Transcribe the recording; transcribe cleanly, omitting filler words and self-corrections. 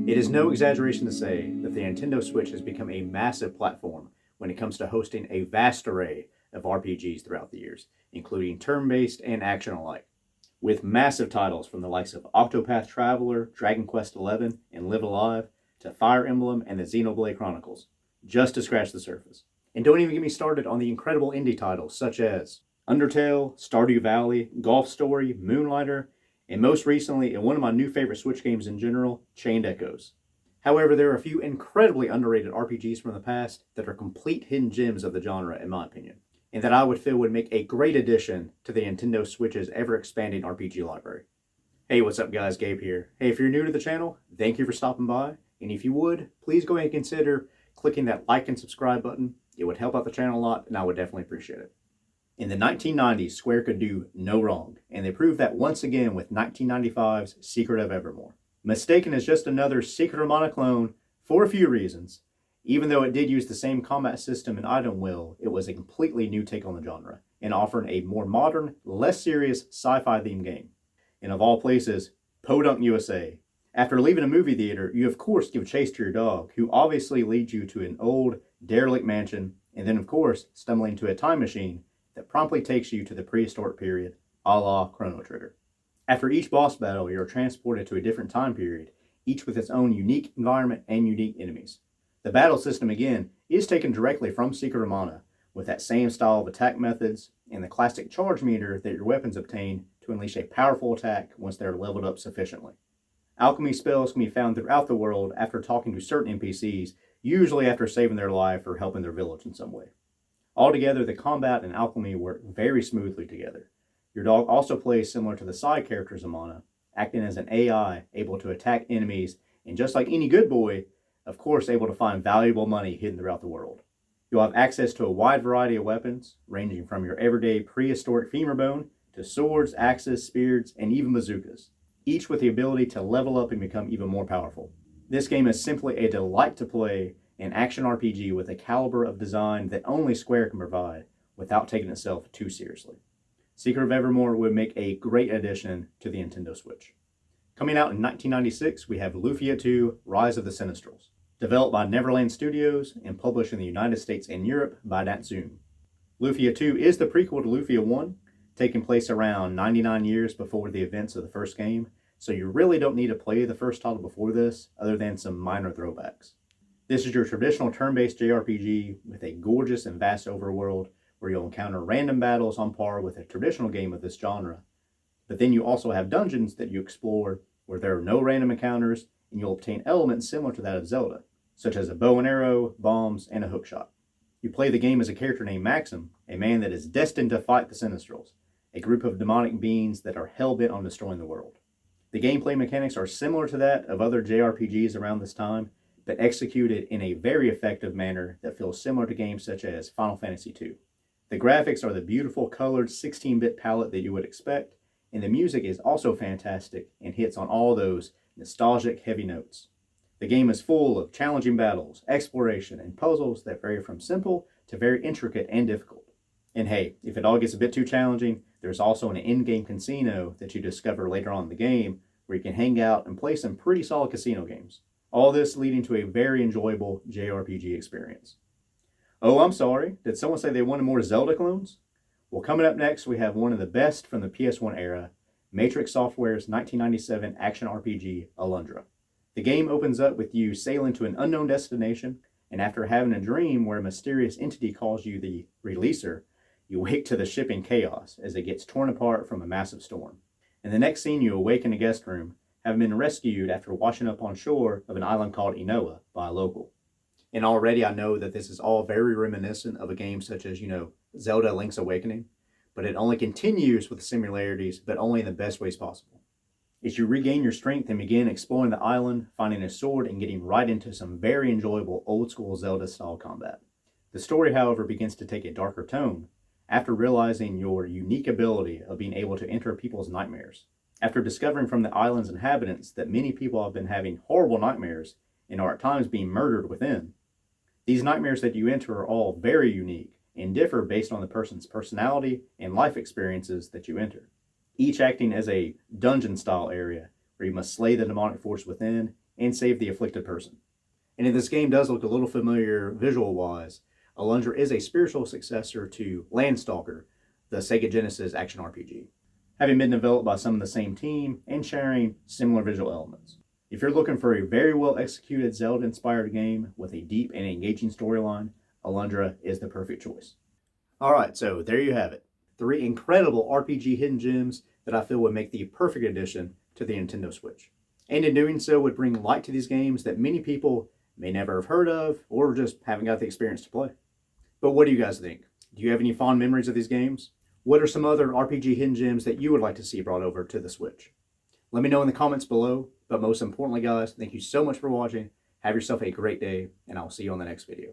It is no exaggeration to say that the Nintendo Switch has become a massive platform when it comes to hosting a vast array of RPGs throughout the years, including turn-based and action alike, with massive titles from the likes of Octopath Traveler, Dragon Quest XI, and Live Alive, to Fire Emblem and the Xenoblade Chronicles, just to scratch the surface. And don't even get me started on the incredible indie titles such as Undertale, Stardew Valley, Golf Story, Moonlighter, and most recently, and one of my new favorite Switch games in general, Chained Echoes. However, there are a few incredibly underrated RPGs from the past that are complete hidden gems of the genre, in my opinion, and that I would feel would make a great addition to the Nintendo Switch's ever-expanding RPG library. Hey, what's up guys, Gabe here. Hey, if you're new to the channel, thank you for stopping by, and if you would, please go ahead and consider clicking that like and subscribe button. It would help out the channel a lot, and I would definitely appreciate it. In the 1990s, Square could do no wrong, and they proved that once again with 1995's Secret of Evermore. Mistaken as just another Secret of Mana clone for a few reasons. Even though it did use the same combat system and item wheel, it was a completely new take on the genre, and offered a more modern, less serious sci-fi themed game. And of all places, Podunk, USA. After leaving a movie theater, you of course give chase to your dog, who obviously leads you to an old, derelict mansion, and then of course, stumbling into a time machine that promptly takes you to the prehistoric period, a la Chrono Trigger. After each boss battle, you are transported to a different time period, each with its own unique environment and unique enemies. The battle system, again, is taken directly from Secret of Mana, with that same style of attack methods and the classic charge meter that your weapons obtain to unleash a powerful attack once they are leveled up sufficiently. Alchemy spells can be found throughout the world after talking to certain NPCs, usually after saving their life or helping their village in some way. Altogether, the combat and alchemy work very smoothly together. Your dog also plays similar to the side characters of Mana, acting as an AI able to attack enemies, and just like any good boy, of course able to find valuable money hidden throughout the world. You'll have access to a wide variety of weapons, ranging from your everyday prehistoric femur bone to swords, axes, spears, and even bazookas, each with the ability to level up and become even more powerful. This game is simply a delight to play, an action RPG with a caliber of design that only Square can provide without taking itself too seriously. Secret of Evermore would make a great addition to the Nintendo Switch. Coming out in 1996, we have Luffia II, Rise of the Sinistrals, developed by Neverland Studios and published in the United States and Europe by Natsume. Luffia II is the prequel to Luffia I, taking place around 99 years before the events of the first game, so you really don't need to play the first title before this, other than some minor throwbacks. This is your traditional turn-based JRPG with a gorgeous and vast overworld where you'll encounter random battles on par with a traditional game of this genre. But then you also have dungeons that you explore where there are no random encounters, and you'll obtain elements similar to that of Zelda, such as a bow and arrow, bombs, and a hookshot. You play the game as a character named Maxim, a man that is destined to fight the Sinistrals, a group of demonic beings that are hell-bent on destroying the world. The gameplay mechanics are similar to that of other JRPGs around this time, but executed in a very effective manner that feels similar to games such as Final Fantasy II. The graphics are the beautiful colored 16-bit palette that you would expect, and the music is also fantastic and hits on all those nostalgic heavy notes. The game is full of challenging battles, exploration, and puzzles that vary from simple to very intricate and difficult. And hey, if it all gets a bit too challenging, there's also an in-game casino that you discover later on in the game where you can hang out and play some pretty solid casino games. All this leading to a very enjoyable JRPG experience. Oh, I'm sorry. Did someone say they wanted more Zelda clones? Well, coming up next, we have one of the best from the PS1 era, Matrix Software's 1997 action RPG, Alondra. The game opens up with you sailing to an unknown destination, and after having a dream where a mysterious entity calls you the Releaser, you wake to the ship in chaos as it gets torn apart from a massive storm. In the next scene, you awake in a guest room, having been rescued after washing up on shore of an island called Inoa by a local. And already I know that this is all very reminiscent of a game such as, Zelda Link's Awakening, but it only continues with similarities, but only in the best ways possible. As you regain your strength and begin exploring the island, finding a sword and getting right into some very enjoyable old-school Zelda-style combat. The story, however, begins to take a darker tone after realizing your unique ability of being able to enter people's nightmares. After discovering from the island's inhabitants that many people have been having horrible nightmares and are at times being murdered within. These nightmares that you enter are all very unique and differ based on the person's personality and life experiences that you enter, each acting as a dungeon-style area where you must slay the demonic force within and save the afflicted person. And if this game does look a little familiar visual-wise, Alondra is a spiritual successor to Landstalker, the Sega Genesis action RPG, having been developed by some of the same team and sharing similar visual elements. If you're looking for a very well executed Zelda-inspired game with a deep and engaging storyline, Alondra is the perfect choice. Alright, so there you have it. 3 incredible RPG hidden gems that I feel would make the perfect addition to the Nintendo Switch. And in doing so would bring light to these games that many people may never have heard of or just haven't got the experience to play. But what do you guys think? Do you have any fond memories of these games? What are some other RPG hidden gems that you would like to see brought over to the Switch? Let me know in the comments below, but most importantly guys, thank you so much for watching. Have yourself a great day, and I'll see you on the next video.